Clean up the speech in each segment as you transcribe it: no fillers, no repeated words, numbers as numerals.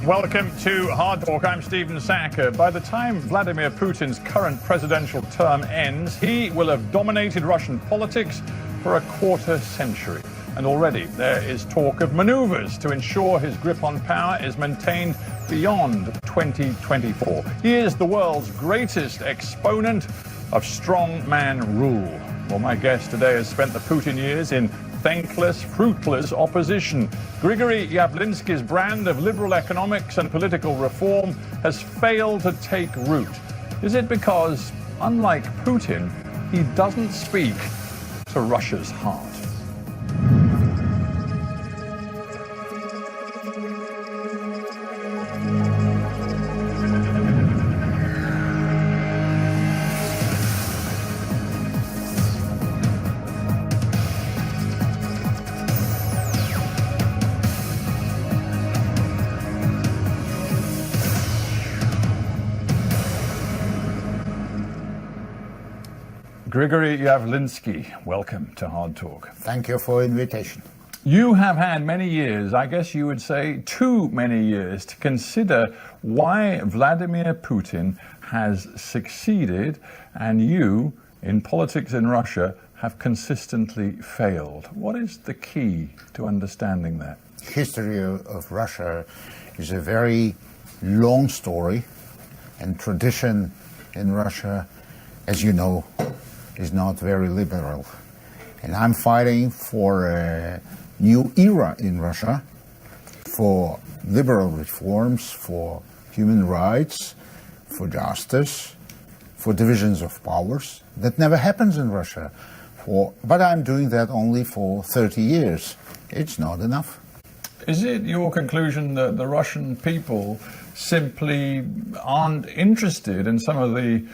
Welcome to Hard Talk. I'm Stephen Sackuр. By the time Vladimir Putin's current presidential term ends, he will have dominated Russian politics for a quarter century. And already there is talk of maneuvers to ensure his grip on power is maintained beyond 2024. He is the world's greatest exponent of strongman rule. Well, my guest today has spent the Putin years in thankless, fruitless opposition. Gregori Явлинski's brand of liberal economics and political reform has failed to take root. Is it because, unlike Putin, he doesn't speak to Russia's heart? Gregori Явлинский, welcome to Hard Talk. Thank you for the invitation. You have had many years, I guess you would say too many years, to consider why Vladimir Putin has succeeded and you, in politics in Russia, have consistently failed. What is the key to understanding that? History of Russia is a very long story, and tradition in Russia, as you know, is not very liberal. And I'm fighting for a new era in Russia, for liberal reforms, for human rights, for justice, for divisions of powers. That never happens in Russia. But I'm doing that only for 30 years. It's not enough. Is it your conclusion that the Russian people simply aren't interested in some of the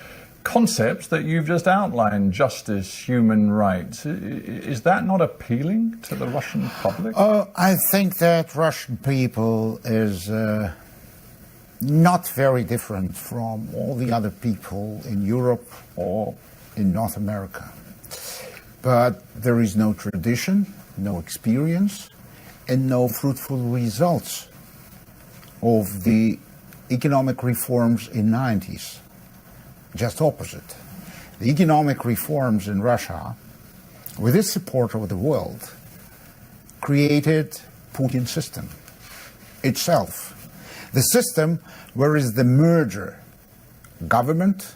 concepts that you've just outlined, justice, human rights? Is that not appealing to the Russian public? I think that Russian people is not very different from all the other people in Europe or in North America. But there is no tradition, no experience, and no fruitful results of the economic reforms in the 90s. Just opposite. The economic reforms in Russia, with the support of the world, created Putin system itself. The system where is the merger, government,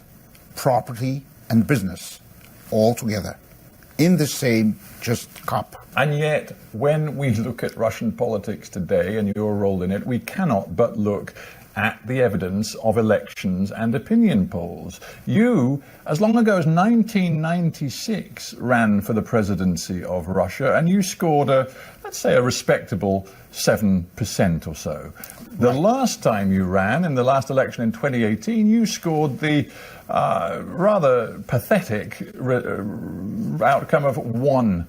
property, and business, all together, in the same just cup. And yet, when we look at Russian politics today and your role in it, we cannot but look at the evidence of elections and opinion polls. You, as long ago as 1996, ran for the presidency of Russia, and you scored let's say a respectable 7% or so. The last time you ran, in the last election in 2018, you scored the rather pathetic outcome of 1%.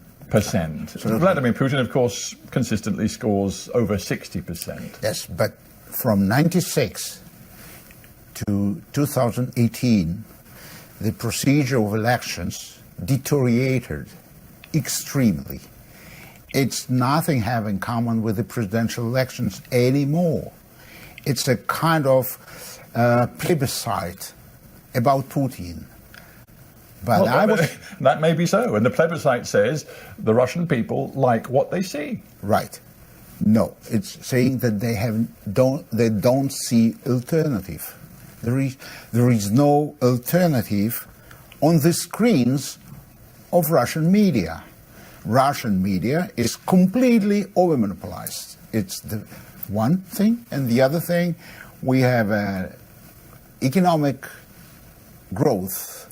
Vladimir Putin, of course, consistently scores over 60%. Yes, but from 96 to 2018, the procedure of elections deteriorated extremely. It's nothing have in common with the presidential elections anymore. It's a kind of plebiscite about Putin. But well, that may be so, and the plebiscite says the Russian people like what they see. Right. No, it's saying that they don't see alternative. There is no alternative on the screens of Russian media. Russian media is completely over-monopolized. It's the one thing, and the other thing, we have economic growth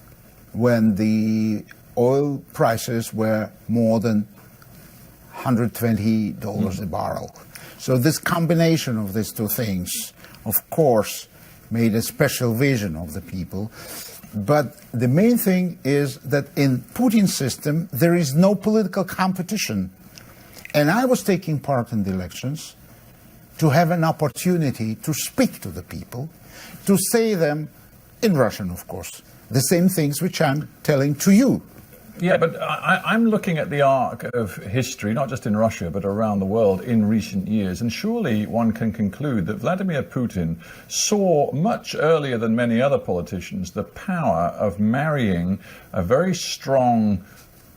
when the oil prices were more than $120 a barrel. So this combination of these two things, of course, made a special vision of the people. But the main thing is that in Putin's system, there is no political competition. And I was taking part in the elections to have an opportunity to speak to the people, to say them, in Russian, of course, the same things which I'm telling to you. Yeah, but I'm looking at the arc of history, not just in Russia, but around the world in recent years. And surely one can conclude that Vladimir Putin saw much earlier than many other politicians the power of marrying a very strong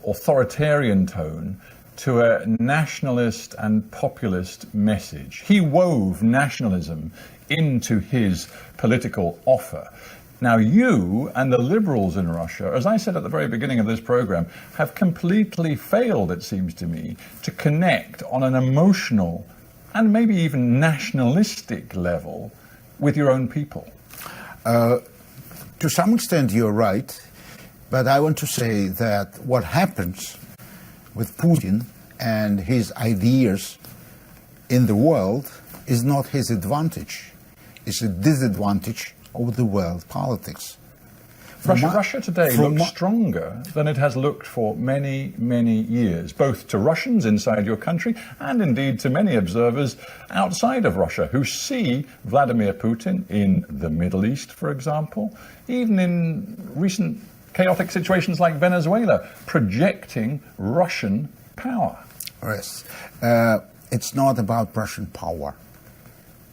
authoritarian tone to a nationalist and populist message. He wove nationalism into his political offer. Now, you and the liberals in Russia, as I said at the very beginning of this program, have completely failed, it seems to me, to connect on an emotional and maybe even nationalistic level with your own people. To some extent, you're right, but I want to say that what happens with Putin and his ideas in the world is not his advantage. It's a disadvantage of the world politics. Russia today looks stronger than it has looked for many, many years, both to Russians inside your country and indeed to many observers outside of Russia who see Vladimir Putin in the Middle East, for example, even in recent chaotic situations like Venezuela, projecting Russian power. Yes. It's not about Russian power.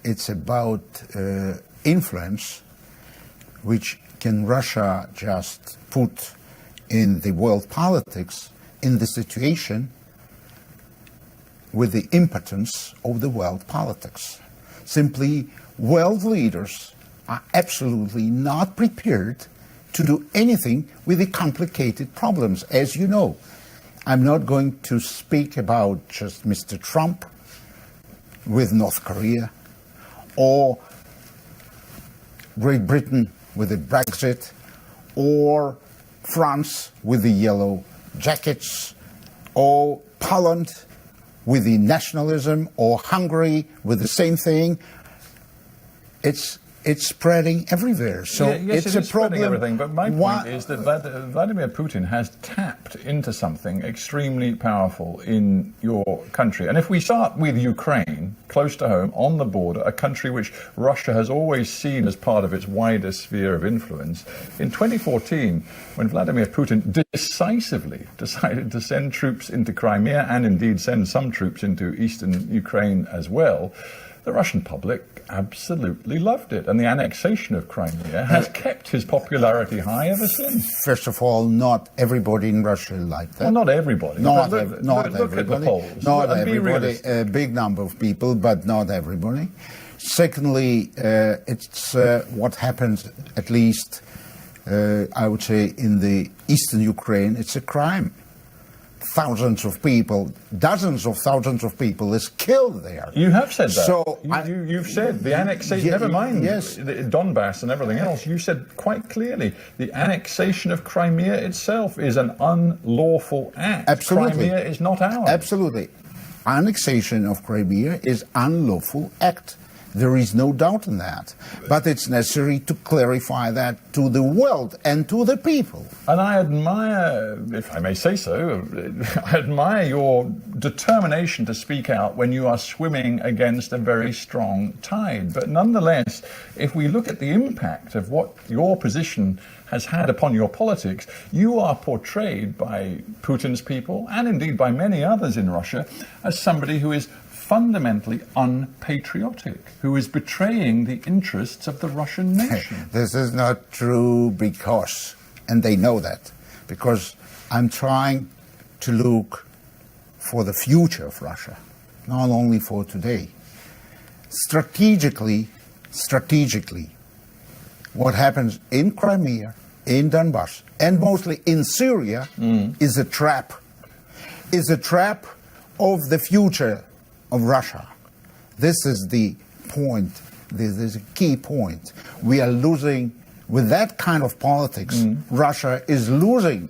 It's about influence, which can Russia just put in the world politics in the situation with the impotence of the world politics. Simply, world leaders are absolutely not prepared to do anything with the complicated problems, as you know. I'm not going to speak about just Mr. Trump with North Korea, or Great Britain with the Brexit, or France with the yellow jackets, or Poland with the nationalism, or Hungary with the same thing. It's spreading everywhere. So yes, it's it a is problem. Spreading everything, but my point is that Vladimir Putin has tapped into something extremely powerful in your country. And if we start with Ukraine, close to home, on the border, a country which Russia has always seen as part of its wider sphere of influence, in 2014, when Vladimir Putin decisively decided to send troops into Crimea and indeed send some troops into eastern Ukraine as well, the Russian public absolutely loved it, and the annexation of Crimea has kept his popularity high ever since. First of all, not everybody in Russia liked that. Well, not everybody. Not Look everybody. at the polls. Not And everybody. A big number of people, but not everybody. Secondly, it's what happens, at least, I would say, in the eastern Ukraine, it's a crime. Thousands of people, dozens of thousands of people is killed there. You have said that. So you've said the annexation, never mind Donbass and everything else, you said quite clearly the annexation of Crimea itself is an unlawful act. Absolutely. Crimea is not ours. Absolutely. Annexation of Crimea is unlawful act. There is no doubt in that. But it's necessary to clarify that to the world and to the people. And I admire, if I may say so, I admire your determination to speak out when you are swimming against a very strong tide. But nonetheless, if we look at the impact of what your position has had upon your politics, you are portrayed by Putin's people, and indeed by many others in Russia, as somebody who is fundamentally unpatriotic, who is betraying the interests of the Russian nation. This is not true because, and they know that, because I'm trying to look for the future of Russia, not only for today. Strategically, what happens in Crimea, in Donbass, and mostly in Syria is a trap. Is a trap of the future of Russia. This is the point. This is a key point. We are losing, with that kind of politics, Russia is losing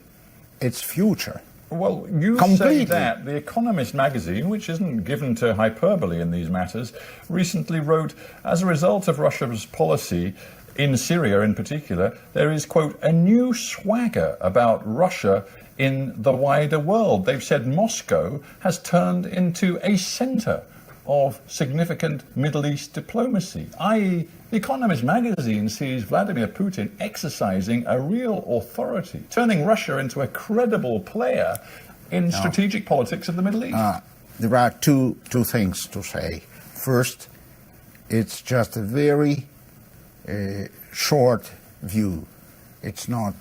its future. Well, you say that. The Economist magazine, which isn't given to hyperbole in these matters, recently wrote, as a result of Russia's policy in Syria in particular, there is, quote, a new swagger about Russia in the wider world. They've said Moscow has turned into a center of significant Middle East diplomacy, i.e. The Economist magazine sees Vladimir Putin exercising a real authority, turning Russia into a credible player in strategic politics of the Middle East. There are two things to say. First, it's just a very short view. It's not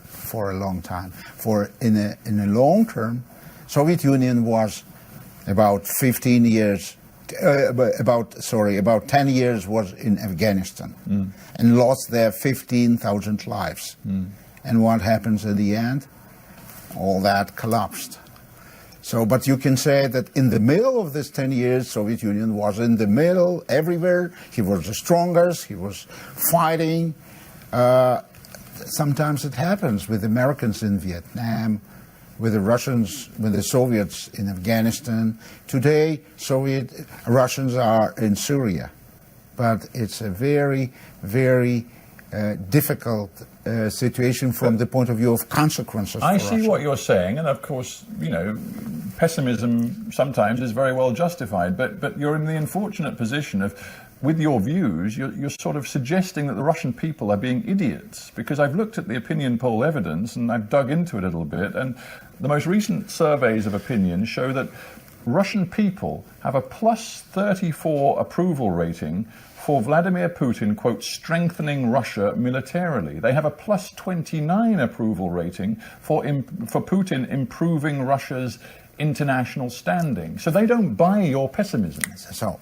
for a long time. For in a long term, Soviet Union was about 15 years. About 10 years was in Afghanistan and lost there 15,000 lives. And what happens at the end? All that collapsed. So, but you can say that in the middle of this 10 years, Soviet Union was in the middle everywhere. He was the strongest. He was fighting. Sometimes it happens with Americans in Vietnam, with the Russians, with the Soviets in Afghanistan. Today, Russians are in Syria. But it's a very, very difficult situation from the point of view of consequences. I see Russia. What you're saying, and of course, you know, pessimism sometimes is very well justified, but you're in the unfortunate position of, with your views, you're sort of suggesting that the Russian people are being idiots, because I've looked at the opinion poll evidence and I've dug into it a little bit, and the most recent surveys of opinion show that Russian people have a plus 34 approval rating for Vladimir Putin, quote, strengthening Russia militarily. They have a plus 29 approval rating for Putin improving Russia's international standing. So they don't buy your pessimism. So,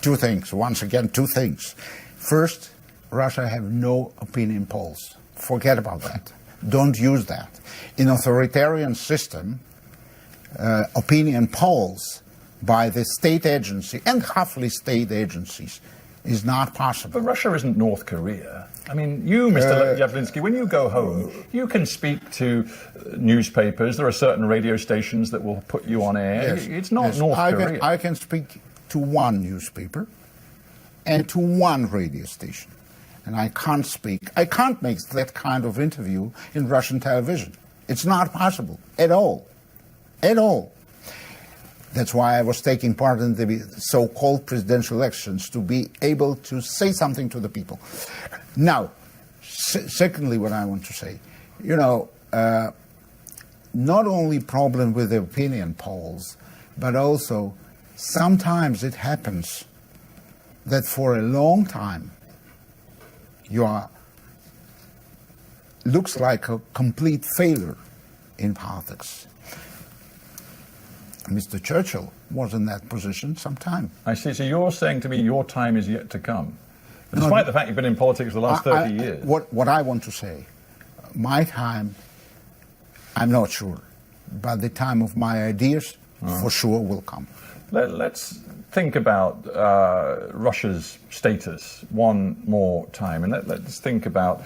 two things. Once again, two things. First, Russia have no opinion polls. Forget about that. Don't use that. In authoritarian system, opinion polls by the state agency and halfly state agencies is not possible. But Russia isn't North Korea. I mean, you, Mr. Явлинский, when you go home, you can speak to newspapers. There are certain radio stations that will put you on air. Yes, it's not North Korea. I can speak to one newspaper and to one radio station. And I can't make that kind of interview in Russian television. It's not possible at all. At all. That's why I was taking part in the so-called presidential elections, to be able to say something to the people. Now, secondly, what I want to say, you know, not only problem with the opinion polls, but also sometimes it happens that for a long time looks like a complete failure in politics. Mr. Churchill was in that position some time. I see. So you're saying to me your time is yet to come, despite the fact you've been in politics the last 30 years. What I want to say, my time, I'm not sure, but the time of my ideas for sure will come. Let's think about Russia's status one more time, and let's think about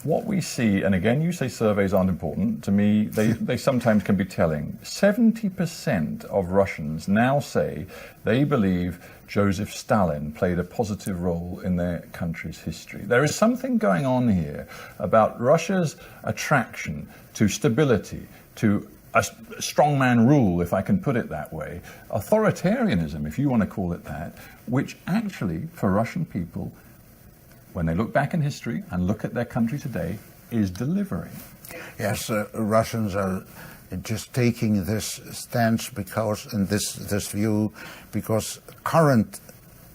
what we see. And again, you say surveys aren't important. To me, they sometimes can be telling. 70% of Russians now say they believe Joseph Stalin played a positive role in their country's history. There is something going on here about Russia's attraction to stability, to a strongman rule, if I can put it that way, authoritarianism, if you want to call it that, which actually, for Russian people, when they look back in history and look at their country today, is delivering. Yes, Russians are just taking this stance because, and this view, because current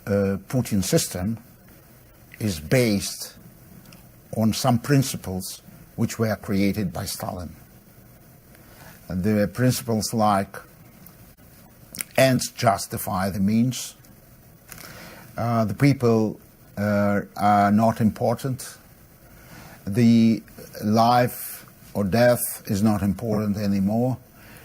Putin system is based on some principles which were created by Stalin. The principles like ends justify the means, the people are not important, the life or death is not important anymore.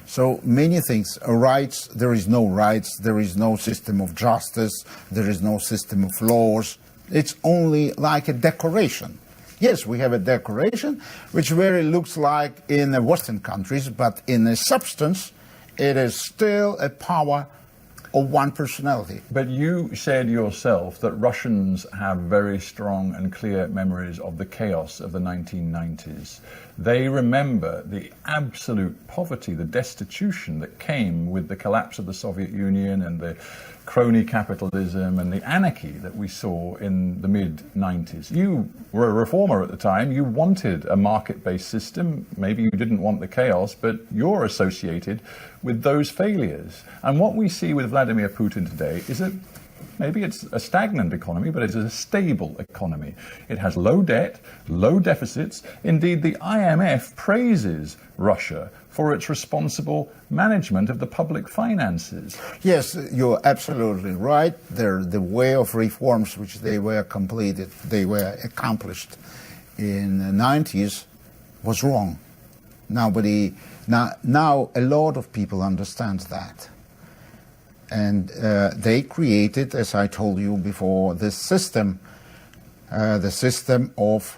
So many things, rights, there is no rights, there is no system of justice, there is no system of laws. It's only like a decoration. Yes, we have a decoration, which very looks like in the Western countries, but in the substance, it is still a power or one personality. But you said yourself that Russians have very strong and clear memories of the chaos of the 1990s. They remember the absolute poverty, the destitution that came with the collapse of the Soviet Union and the crony capitalism and the anarchy that we saw in the mid-90s. You were a reformer at the time. You wanted a market-based system. Maybe you didn't want the chaos, but you're associated with those failures. And what we see with Vladimir Putin today is that maybe it's a stagnant economy, but it's a stable economy. It has low debt, low deficits. Indeed, the IMF praises Russia for its responsible management of the public finances. Yes, you're absolutely right. The way of reforms which they were accomplished in the 90s was wrong. Now a lot of people understand that. And they created, as I told you before, this system, the system of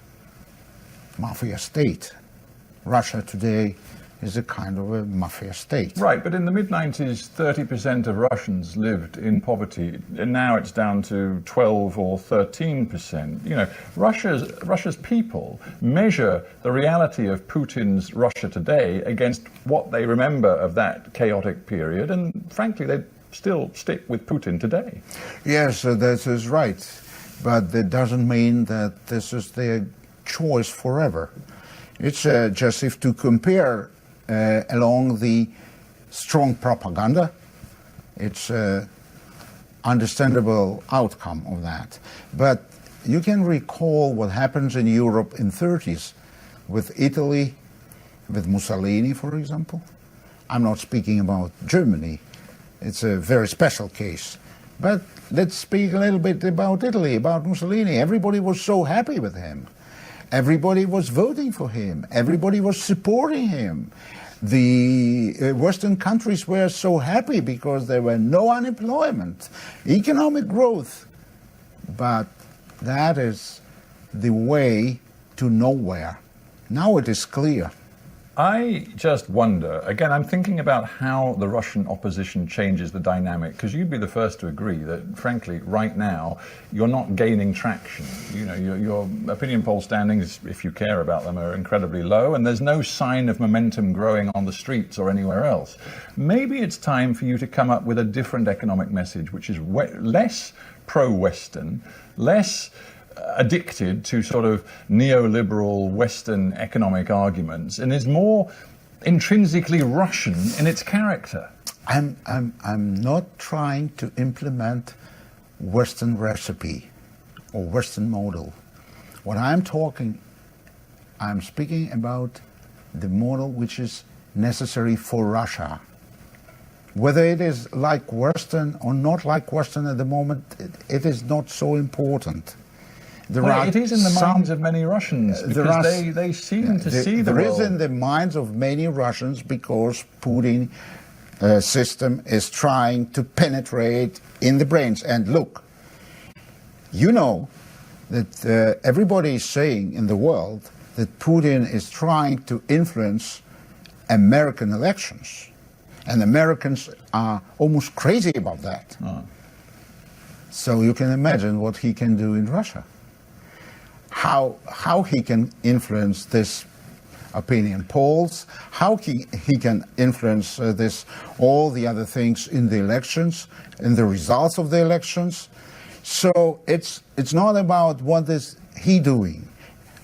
mafia state. Russia today is a kind of a mafia state. Right, but in the mid-90s, 30% of Russians lived in poverty, and now it's down to 12 or 13%. You know, Russia's people measure the reality of Putin's Russia today against what they remember of that chaotic period, and frankly, they still stick with Putin today. Yes, that is right, but that doesn't mean that this is their choice forever. It's just if to compare along the strong propaganda, it's an understandable outcome of that. But you can recall what happens in Europe in 30s with Italy, with Mussolini, for example. I'm not speaking about Germany. It's a very special case. But let's speak a little bit about Italy, about Mussolini. Everybody was so happy with him. Everybody was voting for him. Everybody was supporting him. The Western countries were so happy because there were no unemployment, economic growth. But that is the way to nowhere. Now it is clear. I just wonder, again, I'm thinking about how the Russian opposition changes the dynamic, because you'd be the first to agree that, frankly, right now, you're not gaining traction. You know, your opinion poll standings, if you care about them, are incredibly low, and there's no sign of momentum growing on the streets or anywhere else. Maybe it's time for you to come up with a different economic message, which is less pro-Western, less addicted to sort of neoliberal Western economic arguments, and is more intrinsically Russian in its character. I'm not trying to implement Western recipe or Western model. What I'm speaking about the model which is necessary for Russia. Whether it is like Western or not like Western at the moment, it is not so important. It is in the minds of many Russians, because they seem to see the world. There is in the minds of many Russians because Putin system is trying to penetrate in the brains. And look, you know that everybody is saying in the world that Putin is trying to influence American elections. And Americans are almost crazy about that. Oh. So you can imagine what he can do in Russia. How he can influence this opinion polls, how he can influence all the other things in the elections, in the results of the elections. So it's not about what is he doing.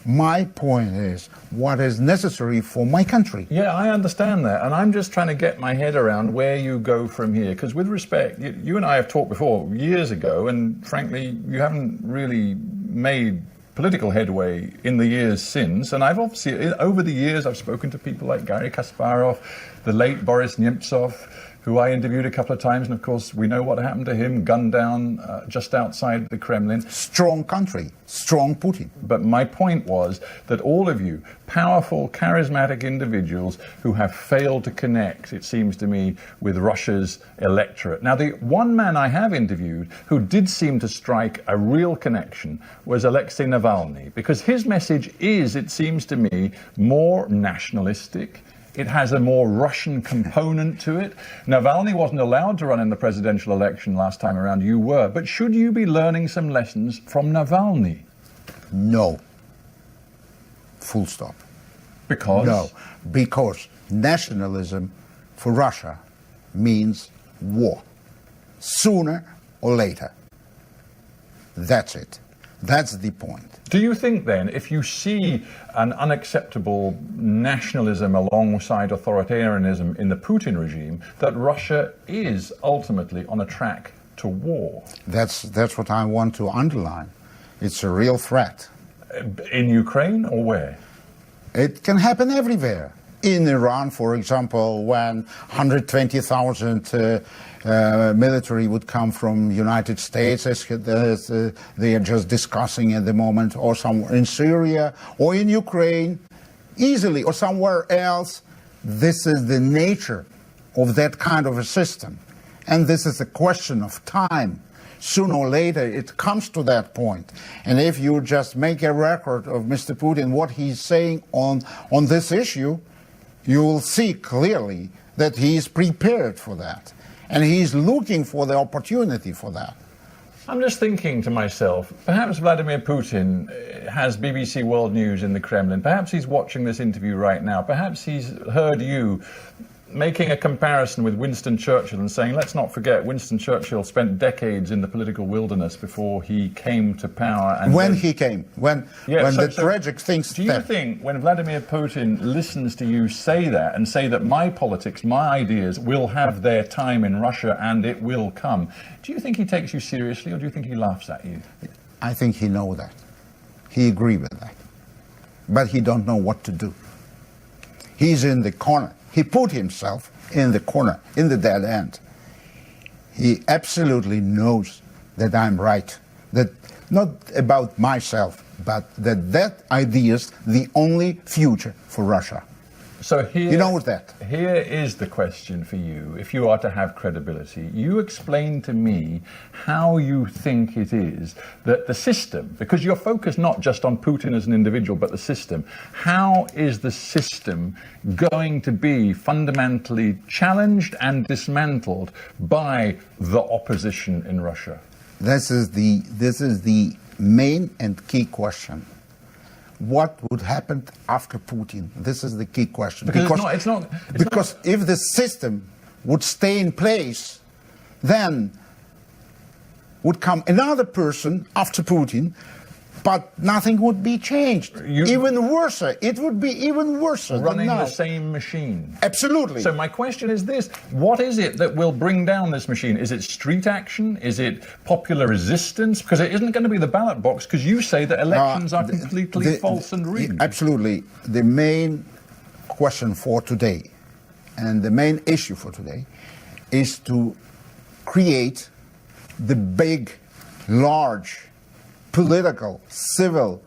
My point is what is necessary for my country. Yeah, I understand that, and I'm just trying to get my head around where you go from here. Because with respect, you and I have talked before years ago, and frankly, you haven't really made political headway in the years since. And I've obviously, over the years, I've spoken to people like Garry Kasparov, the late Boris Nemtsov, who I interviewed a couple of times, and of course we know what happened to him, gunned down just outside the Kremlin. Strong country, strong Putin. But my point was that all of you, powerful, charismatic individuals who have failed to connect, it seems to me, with Russia's electorate. Now, the one man I have interviewed who did seem to strike a real connection was Alexei Navalny, because his message is, it seems to me, more nationalistic. it has a more Russian component to it. Navalny wasn't allowed to run in the presidential election last time around. You were. But should you be learning some lessons from Navalny? No. Full stop. Because? No. Because nationalism for Russia means war. Sooner or later. That's it. That's the point. Do you think then, if you see an unacceptable nationalism alongside authoritarianism in the Putin regime, that Russia is ultimately on a track to war? That's what I want to underline. It's a real threat. In Ukraine or where? It can happen everywhere. In Iran, for example, when 120,000 military would come from United States, as they are just discussing at the moment, or somewhere in Syria, or in Ukraine, easily, or somewhere else. This is the nature of that kind of a system. And this is a question of time. Sooner or later, it comes to that point. And if you just make a record of Mr. Putin, what he's saying on this issue, you will see clearly that he is prepared for that. And he's looking for the opportunity for that. I'm just thinking to myself, perhaps Vladimir Putin has BBC World News in the Kremlin. Perhaps he's watching this interview right now. Perhaps he's heard you making a comparison with Winston Churchill and saying, let's not forget, Winston Churchill spent decades in the political wilderness before he came to power. And when he came, when the tragic things... Do you think when Vladimir Putin listens to you say that and say that my politics, my ideas will have their time in Russia and it will come, do you think he takes you seriously or do you think he laughs at you? I think he knows that. He agrees with that. But he don't know what to do. He's in the corner. He put himself in the corner, in the dead end. He absolutely knows that I'm right. That not about myself, but that idea is the only future for Russia. So here, you know that. Here is the question for you, if you are to have credibility. You explain to me how you think it is that the system, because you're focused not just on Putin as an individual, but the system, how is the system going to be fundamentally challenged and dismantled by the opposition in Russia? This is the main and key question. What would happen after Putin? This is the key question. Because if the system would stay in place, then would come another person after Putin, but nothing would be changed. Even worse. It would be even worse than now. Running the same machine. Absolutely. So my question is this. What is it that will bring down this machine? Is it street action? Is it popular resistance? Because it isn't going to be the ballot box, because you say that elections are completely false and rigged. Absolutely. The main question for today and the main issue for today is to create the big, large, political, civil,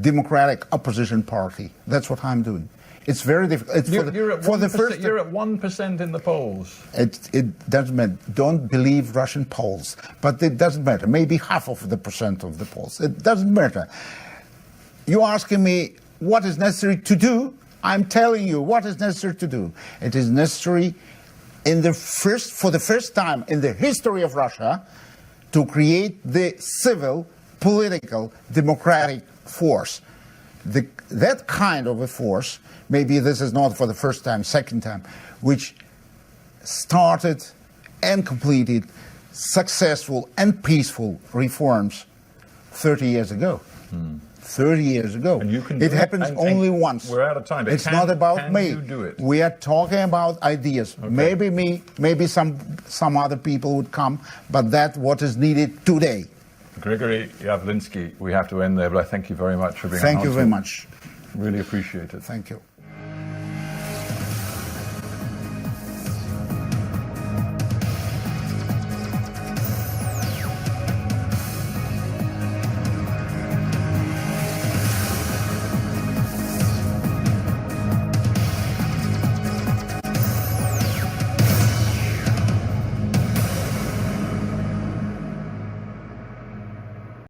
democratic opposition party. That's what I'm doing. It's very difficult. You're at 1% in the polls. It doesn't matter. Don't believe Russian polls. But it doesn't matter. Maybe half of the percent of the polls. It doesn't matter. You're asking me what is necessary to do. I'm telling you what is necessary to do. It is necessary for the first time in the history of Russia to create the civil, political, democratic force. That kind of a force, maybe this is not for the first time, second time, which started and completed successful and peaceful reforms 30 years ago. 30 years ago. It happens only once. We're out of time. It's not about me. You do it? We are talking about ideas. Okay. Maybe me, maybe some other people would come, but that's what is needed today. Grygory Явлинский, we have to end there, but I thank you very much for being on. Thank you very much. Really appreciate it. Thank you.